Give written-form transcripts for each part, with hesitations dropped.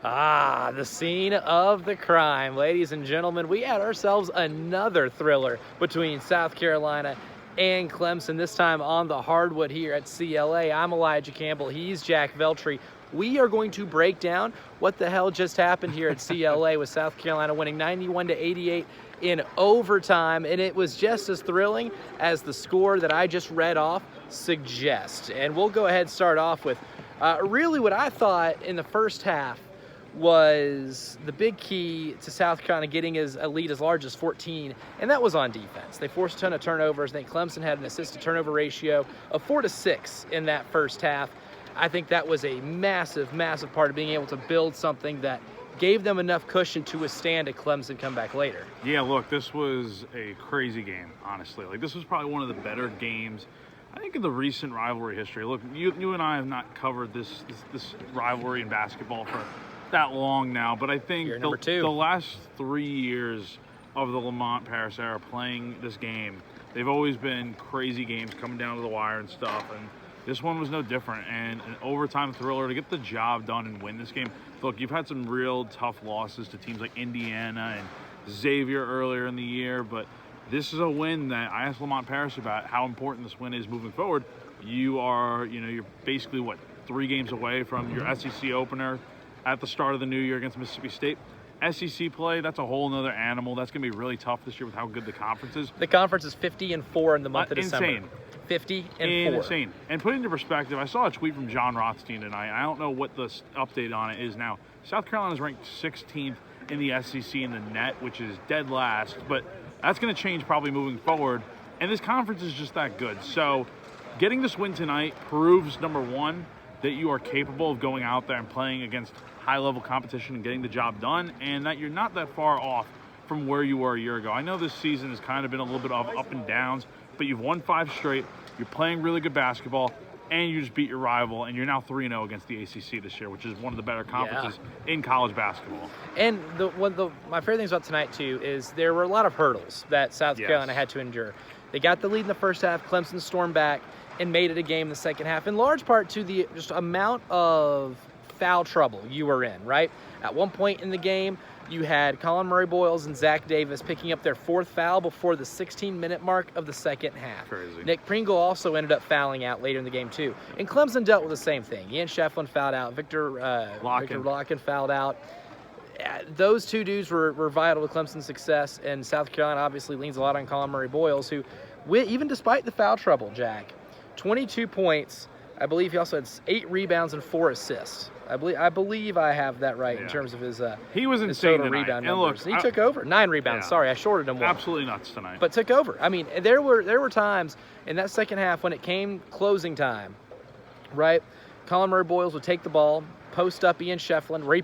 Ah, the scene of the crime. Ladies and gentlemen, we had ourselves another thriller between South Carolina and Clemson, this time on the hardwood here at CLA. I'm Elijah Campbell. He's Jack Veltri. We are going to break down what the hell just happened here at CLA with South Carolina winning 91-88 in overtime, and it was just as thrilling as the score that I just read off suggests. And we'll go ahead and start off with really what I thought in the first half was the big key to South Carolina getting a lead as large as 14, and that was on defense. They forced a ton of turnovers. I think Clemson had an assist-to-turnover ratio of 4-6 in that first half. I think that was a massive, massive part of being able to build something that gave them enough cushion to withstand a Clemson comeback later. Yeah, look, this was a crazy game, honestly. Like, this was probably one of the better games, I think, in the recent rivalry history. Look, you and I have not covered this rivalry in basketball for that long now, but I think the last 3 years of the Lamont-Paris era playing this game, they've always been crazy games coming down to the wire and stuff, and this one was no different, and an overtime thriller to get the job done and win this game. Look, you've had some real tough losses to teams like Indiana and Xavier earlier in the year, but this is a win that I asked Lamont-Paris about how important this win is moving forward. You're basically, 3 games away from your SEC opener at the start of the new year against Mississippi State. SEC play, that's a whole nother animal. That's going to be really tough this year with how good the conference is. The conference is 50-4 in the month of December. Insane. 50-4. Insane. And put into perspective, I saw a tweet from John Rothstein tonight. I don't know what the update on it is now. South Carolina is ranked 16th in the SEC in the net, which is dead last, but that's going to change probably moving forward. And this conference is just that good. So getting this win tonight proves, number one, that you are capable of going out there and playing against high-level competition and getting the job done, and that you're not that far off from where you were a year ago. I know this season has kind of been a little bit of up and downs, but you've won 5 straight, you're playing really good basketball, and you just beat your rival, and you're now 3-0 against the ACC this year, which is one of the better conferences in college basketball. And my favorite things about tonight, too, is there were a lot of hurdles that South Carolina had to endure. They got the lead in the first half, Clemson stormed back and made it a game in the second half, in large part to the just amount of foul trouble you were in, right? At one point in the game, you had Colin Murray-Boyles and Zach Davis picking up their 4th foul before the 16-minute mark of the second half. Crazy. Nick Pringle also ended up fouling out later in the game, too. And Clemson dealt with the same thing. Ian Shefflin fouled out. Victor Locken fouled out. Those 2 dudes were vital to Clemson's success, and South Carolina obviously leans a lot on Colin Murray-Boyles, who, even despite the foul trouble, Jack, 22 points. I believe he also had 8 rebounds and 4 assists. I believe I have that right in terms of his he was insane total tonight. rebound and numbers. Look, he took over. 9 rebounds. Sorry, I shorted him 1. Absolutely nuts tonight. But took over. I mean, there were times in that second half when it came closing time, right? Colin Murray-Boyles would take the ball, post up Ian Shefflin, where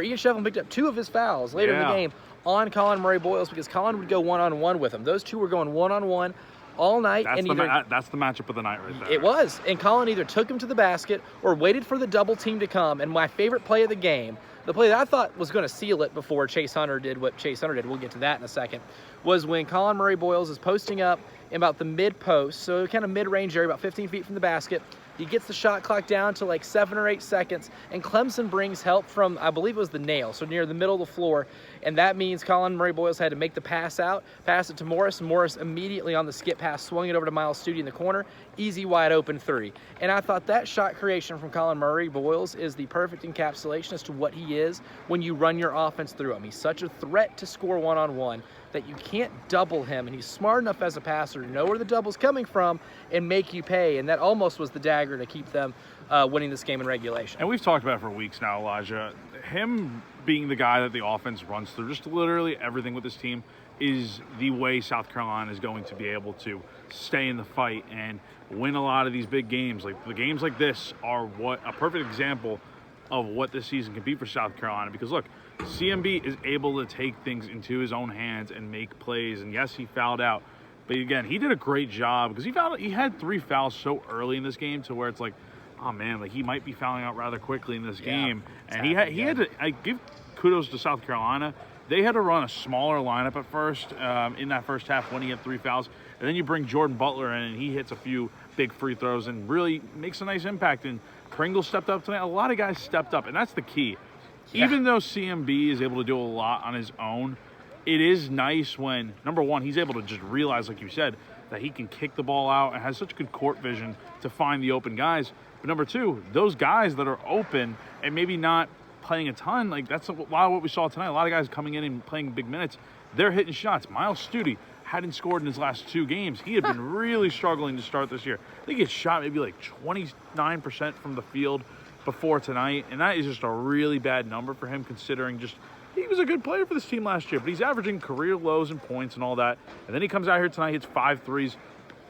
Ian Shefflin picked up 2 of his fouls later in the game on Colin Murray-Boyles because Colin would go one-on-one with him. Those 2 were going one-on-one all night. That's the matchup of the night right there. It was. And Colin either took him to the basket or waited for the double team to come. And my favorite play of the game, the play that I thought was going to seal it before Chase Hunter did what Chase Hunter did, we'll get to that in a second, was when Colin Murray-Boyles is posting up in about the mid-post, so kind of mid-range area, about 15 feet from the basket. He gets the shot clock down to like 7 or 8 seconds, and Clemson brings help from, I believe it was the nail, so near the middle of the floor, and that means Colin Murray-Boyles had to make the pass it to Morris, and Morris immediately on the skip pass swung it over to Miles Studi in the corner, easy wide open 3. And I thought that shot creation from Colin Murray-Boyles is the perfect encapsulation as to what he is when you run your offense through him. He's such a threat to score one-on-one that you can't double him, and he's smart enough as a passer to know where the double's coming from and make you pay, and that almost was the dagger to keep them winning this game in regulation. And we've talked about it for weeks now, Elijah. Him being the guy that the offense runs through, just literally everything with this team, is the way South Carolina is going to be able to stay in the fight and win a lot of these big games. Like the games like this are a perfect example of what this season can be for South Carolina, because look, CMB is able to take things into his own hands and make plays. And yes, he fouled out, but again, he did a great job because he had 3 fouls so early in this game to where it's like, oh man, like he might be fouling out rather quickly in this game. And he had to. I give kudos to South Carolina. They had to run a smaller lineup at first in that first half when he had 3 fouls, and then you bring Jordan Butler in and he hits a few big free throws and really makes a nice impact. And Pringle stepped up tonight. A lot of guys stepped up, and that's the key. Even though CMB is able to do a lot on his own, it is nice when, number one, he's able to just realize, like you said, that he can kick the ball out and has such good court vision to find the open guys. But number two, those guys that are open and maybe not playing a ton, like that's a lot of what we saw tonight. A lot of guys coming in and playing big minutes, they're hitting shots. Miles Studi hadn't scored in his last 2 games. He had been really struggling to start this year. I think he had shot maybe like 29% from the field before tonight, and that is just a really bad number for him considering just he was a good player for this team last year, but he's averaging career lows in points and all that. And then he comes out here tonight, hits 5 threes.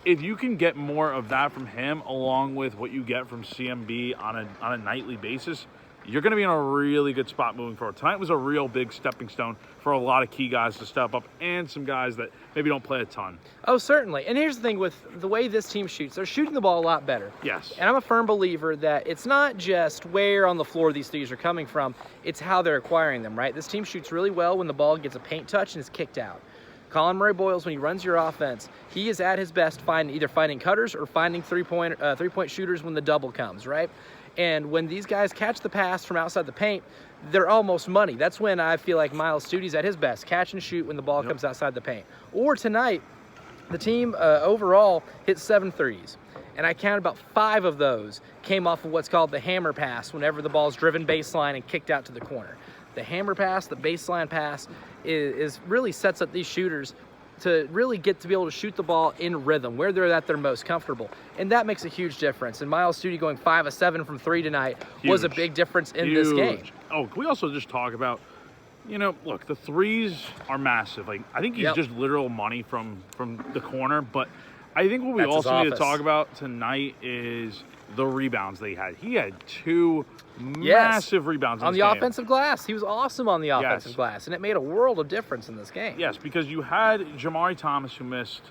If you can get more of that from him along with what you get from CMB on a nightly basis, you're going to be in a really good spot moving forward. Tonight was a real big stepping stone for a lot of key guys to step up and some guys that maybe don't play a ton. Oh, certainly. And here's the thing with the way this team shoots. They're shooting the ball a lot better. Yes. And I'm a firm believer that it's not just where on the floor these threes are coming from, it's how they're acquiring them, right? This team shoots really well when the ball gets a paint touch and is kicked out. Colin Murray-Boyles, when he runs your offense, he is at his best either finding cutters or finding three-point shooters when the double comes, right? And when these guys catch the pass from outside the paint, they're almost money. That's when I feel like Miles Studi's at his best, catch and shoot when the ball comes outside the paint. Or tonight, the team overall hit 7 threes. And I counted about 5 of those came off of what's called the hammer pass whenever the ball's driven baseline and kicked out to the corner. The hammer pass, the baseline pass, is really sets up these shooters to really get to be able to shoot the ball in rhythm, where they're at their most comfortable. And that makes a huge difference. And Miles Studi going 5 of 7 from 3 tonight was a big difference in this game. Oh, can we also just talk about, look, the threes are massive. Like, I think he's just literal money from the corner, but I think what we also need to talk about tonight is the rebounds they had. He had 2 massive rebounds on the offensive glass. He was awesome on the offensive glass, and it made a world of difference in this game. Yes, because you had Jamari Thomas who missed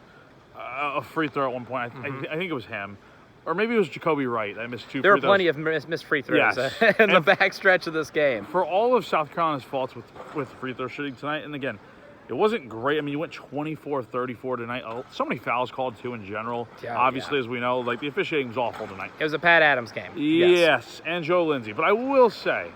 a free throw at one point. I think it was him. Or maybe it was Jacoby Wright that missed 2 free throws. There were plenty of missed free throws in the back stretch of this game. For all of South Carolina's faults with free throw shooting tonight, and again, it wasn't great. I mean, you went 24-34 tonight. So many fouls called, too, in general. Obviously, as we know, like, the officiating was awful tonight. It was a Pat Adams game. Yes, and Joe Lindsay. But I will say,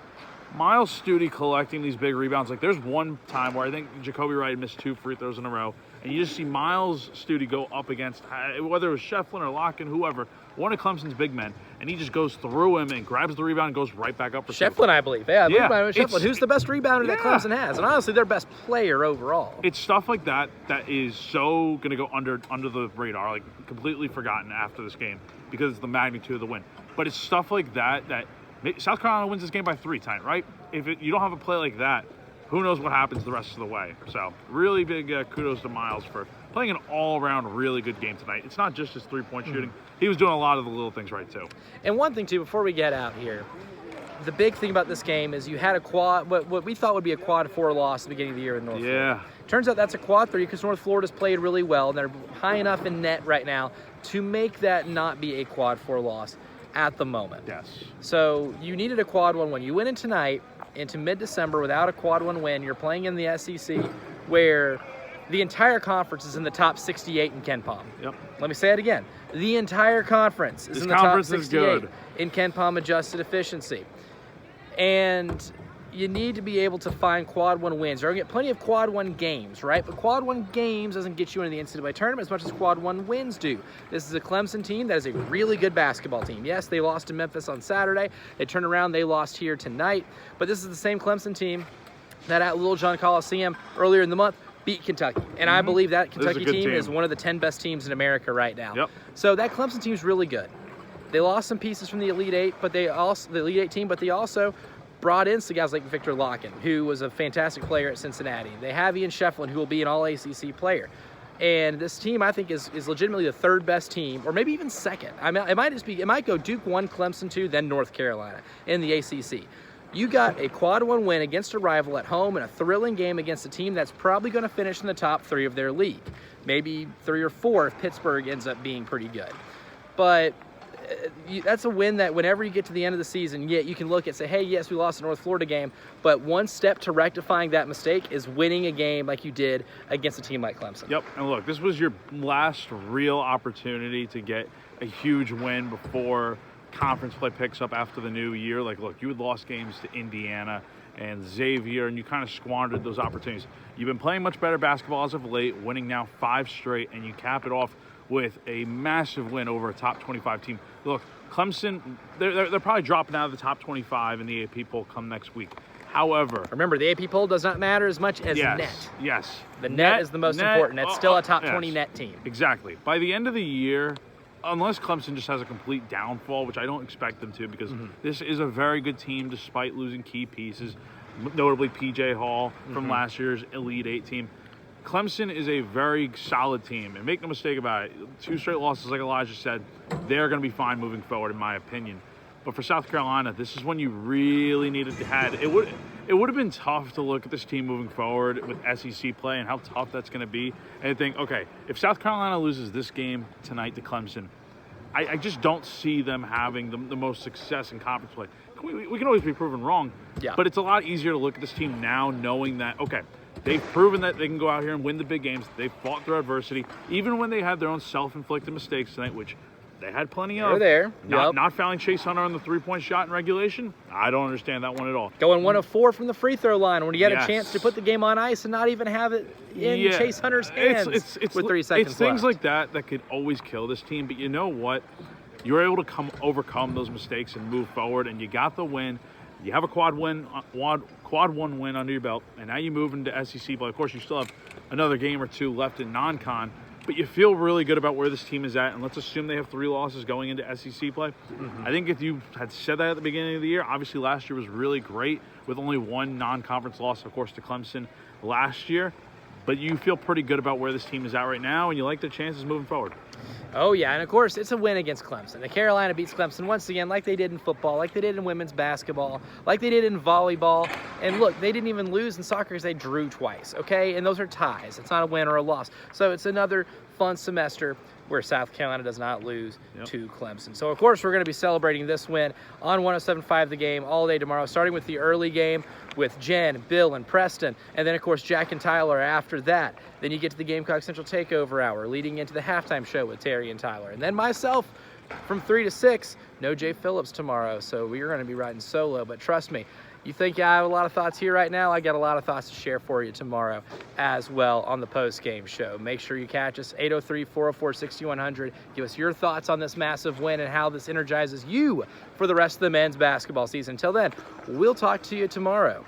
Miles Studi collecting these big rebounds. Like, there's one time where I think Jacoby Wright missed 2 free throws in a row, and you just see Miles Studi go up against, whether it was Shefflin or Locken, whoever, one of Clemson's big men, and he just goes through him and grabs the rebound and goes right back up for Shefflin, I believe. Shefflin, who's the best rebounder that Clemson has, and honestly, their best player overall. It's stuff like that that is so going to go under the radar, like completely forgotten after this game because it's the magnitude of the win. But it's stuff like that South Carolina wins this game by 3 tonight, right? If you don't have a play like that, who knows what happens the rest of the way. So really big kudos to Miles for playing an all-around really good game tonight. It's not just his 3-point shooting. He was doing a lot of the little things right, too. And one thing, too, before we get out here, the big thing about this game is you had what we thought would be a quad 4 loss at the beginning of the year in North Florida. Turns out that's a quad 3 because North Florida's played really well, and they're high enough in net right now to make that not be a quad 4 loss at the moment. Yes. So you needed a quad 1 win. You went in tonight into mid-December without a quad 1 win. You're playing in the SEC where the entire conference is in the top 68 in KenPom. Yep. Let me say it again. The entire conference is in the top 68 in KenPom adjusted efficiency. And you need to be able to find quad 1 wins. You're going to get plenty of quad 1 games, right? But quad 1 games doesn't get you into the NCAA tournament as much as quad 1 wins do. This is a Clemson team that is a really good basketball team. Yes, they lost to Memphis on Saturday. They turned around, they lost here tonight. But this is the same Clemson team that at Little John Coliseum earlier in the month beat Kentucky. And I believe that Kentucky team is one of the 10 best teams in America right now. Yep. So that Clemson team is really good. They lost some pieces from the Elite Eight, but the Elite Eight team, but they also brought in some guys like Victor Locken, who was a fantastic player at Cincinnati. They have Ian Shefflin, who will be an all-ACC player. And this team, I think, is legitimately the 3rd best team, or maybe even 2nd. I mean, it might go Duke 1, Clemson 2, then North Carolina in the ACC. You got a quad 1 win against a rival at home and a thrilling game against a team that's probably going to finish in the top 3 of their league. Maybe 3 or 4 if Pittsburgh ends up being pretty good. But that's a win that whenever you get to the end of the season, you can look and say, hey, yes, we lost the North Florida game, but one step to rectifying that mistake is winning a game like you did against a team like Clemson. Yep, and look, this was your last real opportunity to get a huge win before conference play picks up after the new year. Like, look, you had lost games to Indiana and Xavier, and you kind of squandered those opportunities. You've been playing much better basketball as of late, winning now 5 straight, and you cap it off with a massive win over a top 25 team. Look, Clemson, they're probably dropping out of the top 25 in the AP poll come next week. However, remember, the AP poll does not matter as much as net. Yes. The net is the most important. It's still a top 20 net team. Exactly. By the end of the year, unless Clemson just has a complete downfall, which I don't expect them to, because this is a very good team despite losing key pieces, notably P.J. Hall from last year's Elite 8 team. Clemson is a very solid team, and make no mistake about it, 2 straight losses, like Elijah said, they're going to be fine moving forward, in my opinion. But for South Carolina, this is when you really needed to have it. It would have been tough to look at this team moving forward with SEC play and how tough that's going to be, and think, okay, if South Carolina loses this game tonight to Clemson, I just don't see them having the most success in conference play. We can always be proven wrong, but it's a lot easier to look at this team now knowing that, okay, they've proven that they can go out here and win the big games. They've fought through adversity, even when they had their own self-inflicted mistakes tonight, which they had plenty of. They're there. Not fouling Chase Hunter on the 3-point shot in regulation. I don't understand that one at all. Going 1 of 4 from the free throw line when you had a chance to put the game on ice and not even have it in Chase Hunter's hands with 3 seconds left. It's things like that could always kill this team. But you know what? You were able to overcome those mistakes and move forward, and you got the win. You have a quad 1 win under your belt, and now you move into SEC play. Of course, you still have another game or 2 left in non-con, but you feel really good about where this team is at, and let's assume they have 3 losses going into SEC play. I think if you had said that at the beginning of the year, obviously last year was really great with only 1 non-conference loss, of course, to Clemson last year, but you feel pretty good about where this team is at right now, and you like their chances moving forward. Oh, yeah, and of course, it's a win against Clemson. The Carolina beats Clemson once again like they did in football, like they did in women's basketball, like they did in volleyball. And look, they didn't even lose in soccer because they drew twice, okay? And those are ties. It's not a win or a loss. So it's another fun semester where South Carolina does not lose to Clemson. So, of course, we're going to be celebrating this win on 107.5 The Game all day tomorrow, starting with the early game with Jen, Bill, and Preston. And then, of course, Jack and Tyler after that. Then you get to the Gamecock Central Takeover Hour, leading into the halftime show with Terry and Tyler. And then myself from 3 to 6, no Jay Phillips tomorrow. So we're going to be riding solo. But trust me, you think I have a lot of thoughts here right now? I got a lot of thoughts to share for you tomorrow as well on the post-game show. Make sure you catch us, 803-404-6100. Give us your thoughts on this massive win and how this energizes you for the rest of the men's basketball season. Until then, we'll talk to you tomorrow.